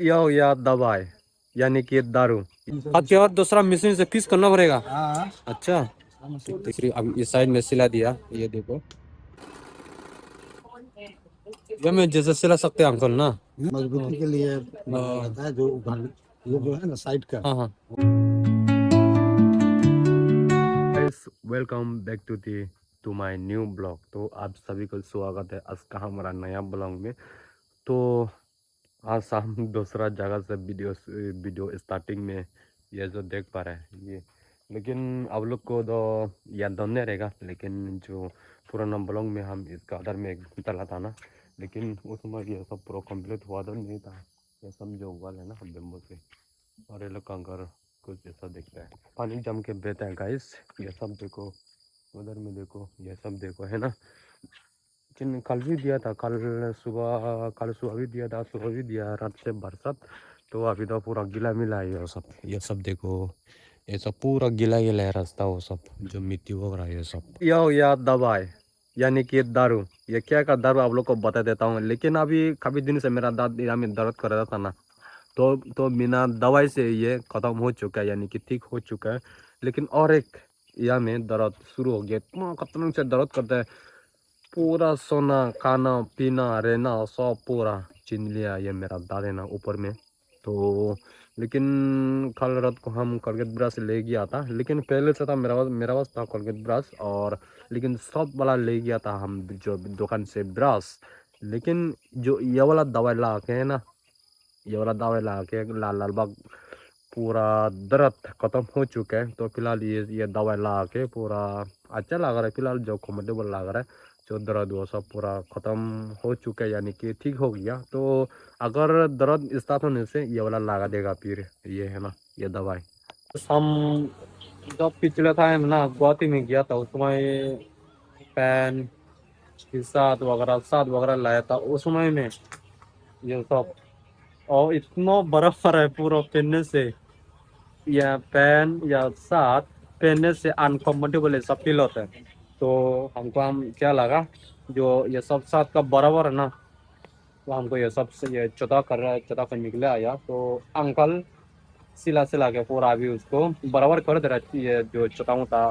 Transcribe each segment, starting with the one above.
या दवाई यानी कि दारू। आपके और दूसरा मशीन से फिक्स करना पड़ेगा। हाँ। अच्छा, देखिए अब इस साइड में सिला दिया, ये देखो। ये मैं जैसे सिला सकते हैं अंकल ना। मजबूती के लिए रहता है जो उघाड़, ये जो है ना साइड का। हाँ हाँ। Welcome back to my new blog. तो आप सभी को स्वागत है आज का हमारा नया ब्लॉग में। तो आज हम दूसरा जगह से वीडियो स्टार्टिंग में ये जो देख पा रहे हैं ये, लेकिन आप लोग को तो याद नहीं रहेगा। लेकिन जो पुराना ब्लॉग में हम इसका आधार में एक डाला था ना, लेकिन उसमें ये सब पूरा कंप्लीट हुआ तो नहीं था। ये सब जो हुआ है ना बेम्बो से, और ये लोग का घर कुछ ऐसा दिखता है, पानी जम के बहता है गाइस। ये सब देखो, उधर में देखो, ये सब देखो, है ना। लेकिन कल भी दिया था, कल सुबह भी दिया था, सुबह भी दिया, रात से बरसात। तो अभी तो पूरा गीला मिला है ये सब देखो। ये सब पूरा गीला गीला है रास्ता, वो सब जो मिट्टी वगैरह है ये सब। या दवाई यानी कि दारू। ये क्या का दारू आप लोग को बता देता हूँ। लेकिन अभी काफी दिन से मेरा दांत यहाँ में दर्द कर रहा था ना, तो बिना दवाई से ये खत्म हो चुका है, यानी कि ठीक हो चुका है। लेकिन और एक यहाँ में दर्द शुरू हो गया, इतना खतरनाक से दर्द करता है। पूरा सोना खाना पीना रहना सब पूरा छीन लिया ये मेरा दादा ना ऊपर में। तो लेकिन कल रात को हम कोलगेट ब्रश ले गया था, लेकिन पहले से था मेरा पास था कोलगेट ब्रश, और लेकिन सब वाला ले गया था हम जो दुकान से ब्रश। लेकिन जो ये वाला दवाई ला के है ना, ये वाला दवाई ला के लाल लाल बाग पूरा दर्द खत्म हो चुका है। तो फिलहाल ये दवाई ला के पूरा अच्छा लग रहा है, फिलहाल जो कम्फर्टेबल लग रहा है। जो दर्द वो सब पूरा खत्म हो चुका है, यानी कि ठीक हो गया। तो अगर दर्द स्टार्ट होने से ये वाला लगा देगा फिर, ये है ना ये दवाई। हम जब पिछले टाइम ना गुवाहाटी में गया था, उसमें पेन साथ वगैरह लाया था उस समय में ये सब। और इतना बर्फ है पूरा पहनने से, या पेन या साथ पहनने से अनकम्फर्टेबल ऐसा फील होता है। तो हम क्या लगा, जो ये सब साथ का बराबर है ना, तो हमको ये सब से ये चौथा कर रहा है, चौथा कर निकले आया। तो अंकल सिला सिला के पूरा अभी उसको बराबर कर दे रहा है, ये जो चौथा था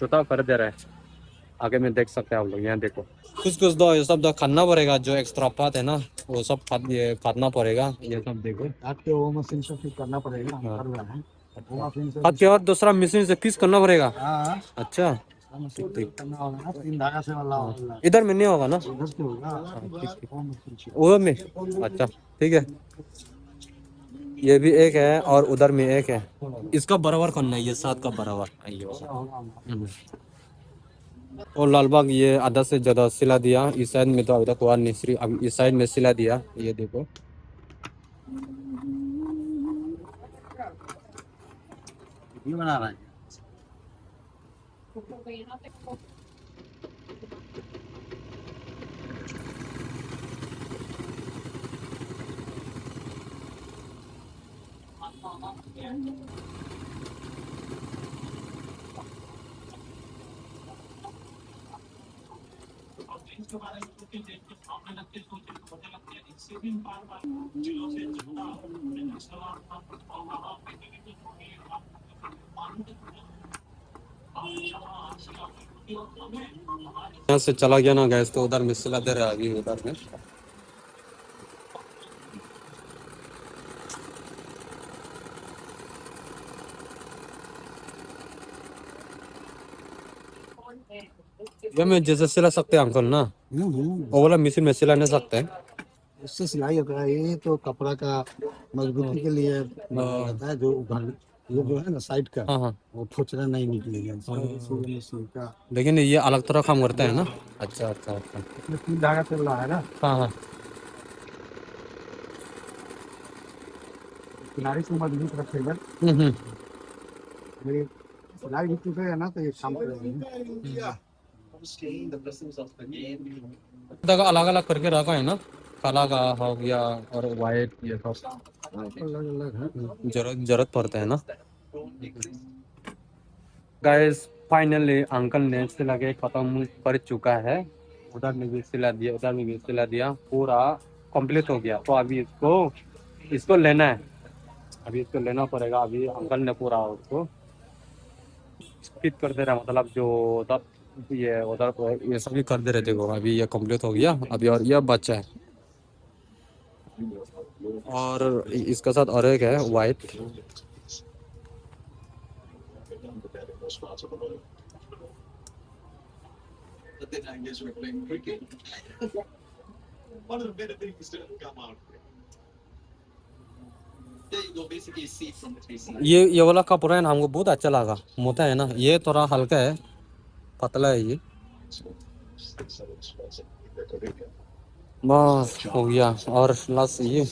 चौथा कर दे रहा है। आगे में देख सकते हैं आप लोग, यहाँ देखो। कुछ कुछ दो ये सब दो खाना पड़ेगा, जो एक्स्ट्रा पार्ट है ना वो सब ये खाना पड़ेगा। ये सब देखो, आपके वो मशीन से फिट करना पड़ेगा, हम कर रहे हैं वो मशीन से। आपके और दूसरा मशीन से फिक्स करना पड़ेगा। हाँ, अच्छा, मशीन से करना होगा ना, 3 धागा से वाला होगा। इधर में नहीं होगा ना। उधर से होगा। वो मशीन से। उधर में, अच्छा ठीक है। ये भी एक है और उधर में एक है, इसका बराबर करना है, ये साथ का बराबर ये वाला। और लालबाग ये आधा से ज्यादा सिला दिया, इस साइड में तो अभी तक हुआ नहीं, सिर्फ अब इस साइड में सिला दिया, ये देखो। ये बना रहा है। यहाँ से चला गया ना गैस, तो उधर में सिला दे रहा है अभी उधर में। ये मैं जैसे सिला सकते हैं अंकल ना, वो वाला मशीन में सिला नहीं सकते हैं। इससे सिलाई होता है, ये तो कपड़ा का मजबूती के लिए रहता है जो उघाड़, ये जो है ना साइड का। हाँ हाँ, वो ठोचरा नहीं निकलेगा मशीन का। लेकिन ये अलग तरह काम करता है ना। अच्छा अच्छा अच्छा। इसमें 3 धागा चल रहा है ना, हाँ हाँ। किनारे से मजबूत रखेगा। हम्म। ये सिलाई भी टूटेगा ना तो ये काम करेगा। अलग अलग करके रखा है ना, काला का हो गया और वाइट, ये सब अलग अलग है। जरूरत पड़ता है ना। गाइस फाइनली अंकल ने सिला के खत्म कर चुका है। उधर में भी सिला दिया, उधर में भी सिला दिया, पूरा कंप्लीट हो गया। तो अभी इसको इसको लेना है, अभी इसको लेना पड़ेगा। अभी अंकल ने पूरा उसको फिट कर दे रहा है, मतलब जो उधर ये उधर को ये सभी कर दे रहे थे वो। अभी ये कंप्लीट हो गया अभी, और ये बच्चा है। और इसके साथ और एक है वाइट। ये वाला कपड़ा है ना, हमको बहुत अच्छा लगा। मोटा है ना, ये थोड़ा हल्का है, पतला है ये। बस हो गया। और लास्ट ये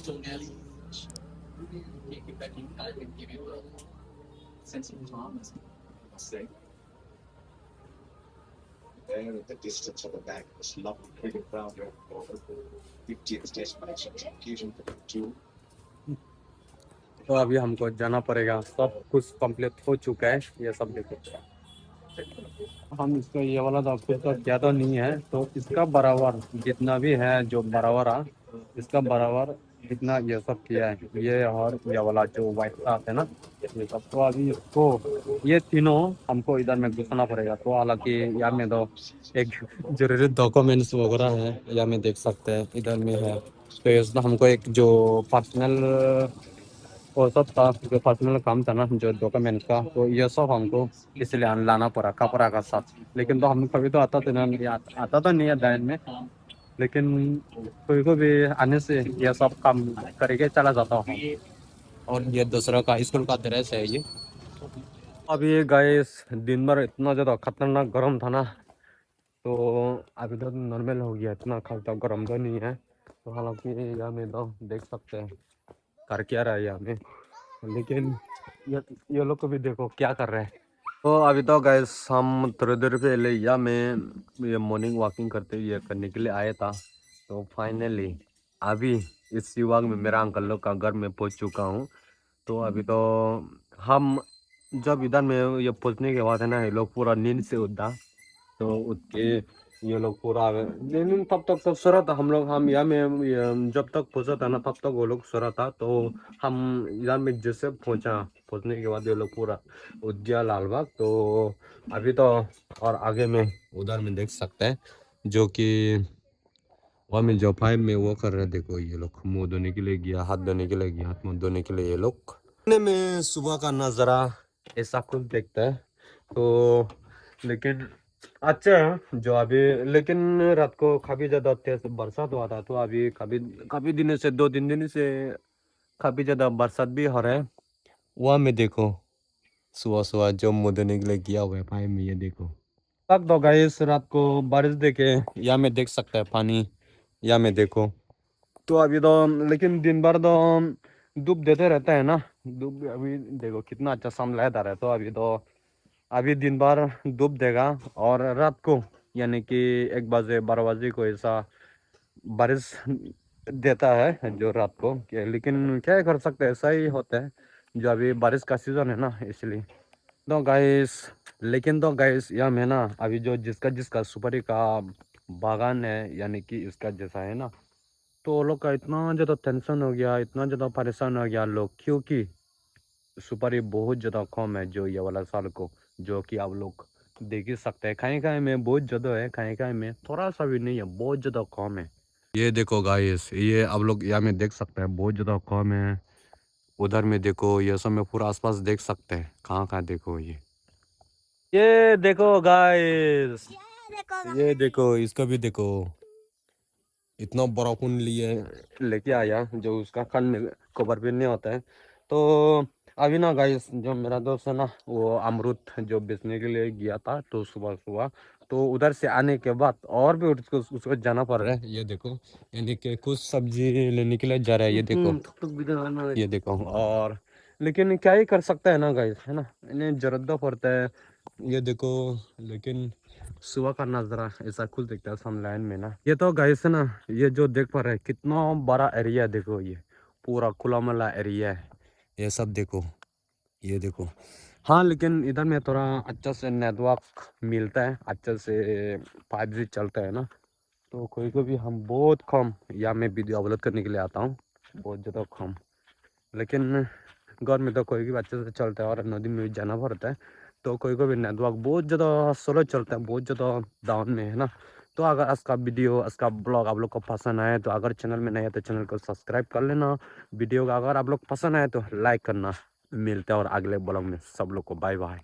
तो अभी हमको जाना पड़ेगा। सब कुछ कंप्लीट हो चुका है, ये सब देखो। हम इसका ये वाला तो फिर तो क्या तो नहीं है, तो इसका बराबर जितना भी है जो बराबर है, इसका बराबर जितना ये सब किया है ये, और ये वाला जो व्हाइट साथ है ना ये सब। तो अभी इसको ये तीनों हमको इधर में घुसाना पड़ेगा। तो हालांकि यहाँ में तो एक जरूरी डॉक्यूमेंट्स वगैरह है, यहाँ में देख सकते हैं इधर में है। तो इसमें हमको एक जो पर्सनल वो सब था, जो पर्सनल काम था ना जो डॉक्यूमेंट का, तो ये सब हमको इसलिए लाना पड़ा कपड़ा का साथ। लेकिन तो हम कभी तो आता तो नहीं, आता तो नहीं है दैन में, लेकिन कोई को भी आने से ये सब काम करके चला जाता हूँ। और ये दूसरा का स्कूल का ड्रेस है ये। अभी गाइस दिन भर इतना ज़्यादा खतरनाक गर्म था ना, तो अभी तो नॉर्मल हो गया, इतना खासा गर्म तो नहीं है। तो हालांकि यहाँ में तो देख सकते हैं कर क्या रहा है यहाँ में, लेकिन ये लोग को भी देखो क्या कर रहे हैं। तो अभी तो गैस हम थोड़ी देर पहले या मैं ये मॉर्निंग वॉकिंग करते हुए करने के लिए आया था। तो फाइनली अभी इस युवा में मेरा अंकल लोग का घर में पहुंच चुका हूँ। तो अभी तो हम जब इधर में ये पहुंचने के बाद है ना, ये लोग पूरा नींद से उठा। तो उठ के ये लोग पूरा आ गए, लेकिन तब तक तो सो रहा था हम लोग। हम यहाँ में जब तक पहुंचा था ना तब तक वो लोग सो रहा था। तो हम यहाँ में जैसे पहुंचने के बाद ये लोग पूरा उठ गया लाल बाग। तो अभी तो और आगे में उधर में देख सकते हैं जो कि वहाँ में जो फाइव में वो कर रहे हैं। देखो ये लोग मुंह धोने के लिए गया, हाथ धोने के लिए गया, हाथ मुंह धोने के लिए ये लोग। में सुबह का नज़ारा ऐसा कुछ देखता है। तो लेकिन अच्छा है जो अभी, लेकिन रात को काफी ज्यादा तेज बरसात हुआ था। तो अभी काफी काफी दिनों से, 2-3 दिन से काफी ज्यादा बरसात भी हो रहा है। वहाँ में देखो सुबह सुबह जो मुदने के लिए किया हुआ है भाई में, ये देखो। तक तो गाइस रात को बारिश देखे, यहाँ में देख सकते हैं पानी, यहाँ में देखो। तो अभी तो लेकिन दिन भर तो धूप देते रहता है ना, धूप अभी देखो कितना अच्छा समलैदार है। तो अभी दिन भर धूप देगा, और रात को यानी कि 1 बजे 12 बजे को ऐसा बारिश देता है जो रात को लेकिन क्या कर सकते हैं, ऐसा ही होता है जो अभी बारिश का सीजन है ना, इसलिए। तो गाइस लेकिन तो गाइस यहाँ में ना अभी जो जिसका जिसका सुपारी का बागान है, यानी कि इसका जैसा है ना, तो वो लोग का इतना ज़्यादा टेंशन हो गया, इतना ज़्यादा परेशान हो गया लोग, क्योंकि सुपारी बहुत ज़्यादा कम है जो ये वाला साल को, जो कि आप लोग देख ही सकते हैं। कहीं कहीं में बहुत ज़्यादा है, कहीं कहीं में थोड़ा सा भी नहीं है, बहुत ज़्यादा कम है। ये देखो गाइस, ये आप लोग यहाँ में देख सकते हैं बहुत ज़्यादा कम है। उधर में देखो, ये सब में पूरा आसपास देख सकते हैं, कहाँ कहाँ देखो ये देखो गाइस, ये देखो इसका भी देखो, इतना बड़ा खून लिए लेके आया जो उसका कान में कवर भी नहीं होता है। तो अभी ना गाइस जो मेरा दोस्त है ना, वो अमरूद जो बेचने के लिए गया था, तो सुबह सुबह तो उधर से आने के बाद और भी उसको जाना पड़ रहा है। ये देखो यानी कि कुछ सब्जी लेने के लिए जा रहा है, ये देखो ये देखो। और लेकिन क्या ही कर सकता है ना गाइस, है ना, इन्हें जरूरत तो पड़ता है। ये देखो, लेकिन सुबह का नज़ारा ऐसा खुल दिखता है सनलाइन में ना। ये तो गाइस है ना, ये जो देख पा रहे हैं कितना बड़ा एरिया है, देखो ये पूरा खुला मेला एरिया है, ये सब देखो, ये देखो। हाँ लेकिन इधर में थोड़ा अच्छा से नेटवर्क मिलता है, अच्छा से 5G चलता है ना। तो कोई को भी हम बहुत कम या मैं वीडियो अपलोड करने के लिए आता हूँ, बहुत ज़्यादा कम। लेकिन घर में तो कोई भी अच्छे से चलता है और नदी में भी जाना पड़ता है, तो कोई कोई भी नेटवर्क बहुत ज़्यादा स्लो चलता है, बहुत ज़्यादा डाउन में है ना। तो अगर आज का वीडियो, आज का ब्लॉग आप लोग को पसंद आए तो अगर चैनल में नए है तो चैनल को सब्सक्राइब कर लेना। वीडियो का अगर आप लोग पसंद आए तो लाइक करना। मिलते हैं और अगले ब्लॉग में, सब लोग को बाय बाय।